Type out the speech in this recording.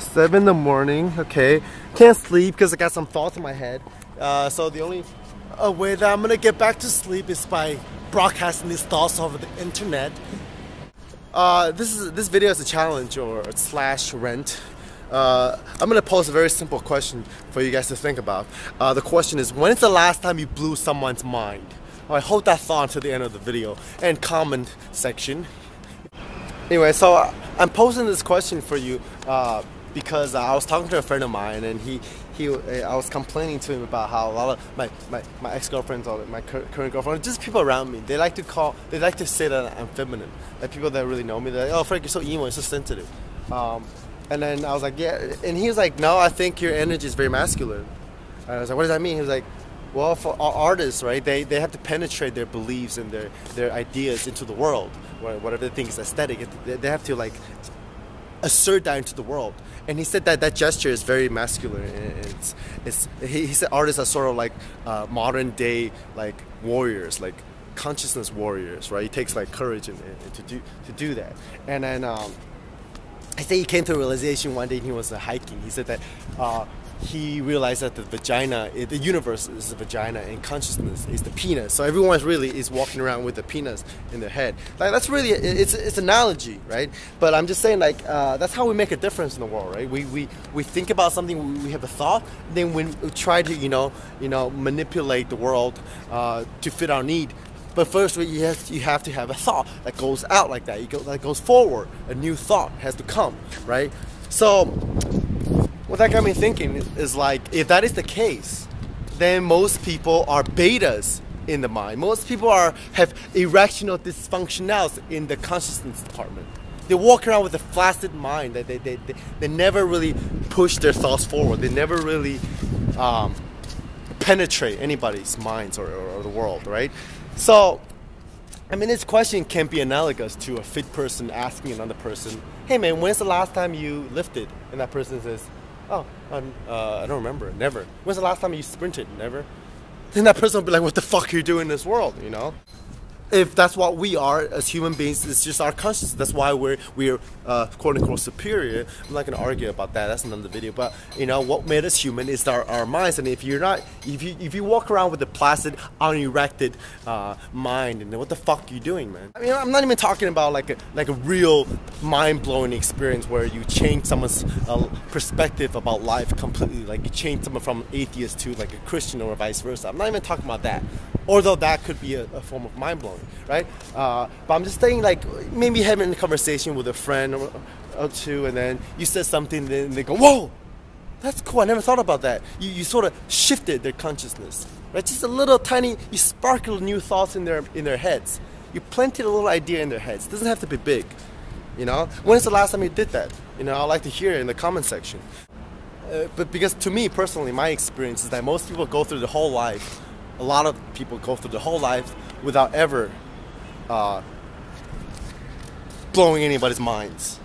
7 in the morning, okay. Can't sleep because I got some thoughts in my head. So the only way that I'm gonna get back to sleep is by broadcasting these thoughts over the internet. This video is a challenge or slash rent. I'm gonna pose a very simple question for you guys to think about. The question is, when is the last time you blew someone's mind? I hold that thought to the end of the video and comment section. Anyway, so I'm posing this question for you because I was talking to a friend of mine, and I was complaining to him about how a lot of my ex-girlfriends or my current girlfriend, just people around me, they like to say that I'm feminine. Like people that really know me, they're like, "Oh, Frank, you're so emo, you're so sensitive." And then I was like, "Yeah," and he was like, "No, I think your energy is very masculine." And I was like, "What does that mean?" He was like, "Well, for artists, right, they have to penetrate their beliefs and their ideas into the world, whatever they think is aesthetic. They have to like assert that into the world." And he said that gesture is very masculine. He said artists are sort of like modern day like warriors, like consciousness warriors, right? It takes like courage to do that. And then I think he came to a realization one day when he was hiking. He said that he realized that the vagina, the universe is the vagina, and consciousness is the penis. So everyone really is walking around with the penis in their head. Like that's really it's an analogy, right? But I'm just saying, like that's how we make a difference in the world, right? We think about something, we have a thought, then we try to you know manipulate the world to fit our need. But first, you have to have a thought that goes out like that. That goes forward. A new thought has to come, right? So what that got me thinking is like, if that is the case, then most people are betas in the mind. Most people have irrational dysfunctionals in the consciousness department. They walk around with a flaccid mind. They never really push their thoughts forward. They never really penetrate anybody's minds or the world, right? So, I mean, this question can be analogous to a fit person asking another person, "Hey man, when's the last time you lifted?" And that person says, "Oh, I don't remember, never." "When's the last time you sprinted?" "Never." Then that person will be like, "What the fuck are you doing in this world?" You know? If that's what we are as human beings, it's just our consciousness. That's why we're quote unquote superior. I'm not gonna argue about that. That's another video. But you know what made us human is our minds. And if you walk around with a placid, unerected mind, and what the fuck are you doing, man? I mean, I'm not even talking about like a real mind-blowing experience where you change someone's perspective about life completely. Like you change someone from atheist to like a Christian or vice versa. I'm not even talking about that. Although that could be a form of mind-blowing, right? But I'm just saying, like, maybe having a conversation with a friend or two, and then you said something, then they go, "Whoa, that's cool, I never thought about that." You sort of shifted their consciousness, right? Just a little tiny, you sparkled new thoughts in their heads. You planted a little idea in their heads. It doesn't have to be big, you know? When's the last time you did that? You know, I'd like to hear it in the comment section. But because to me, personally, my experience is that most people go through the whole life, a lot of people go through the whole life without ever blowing anybody's minds.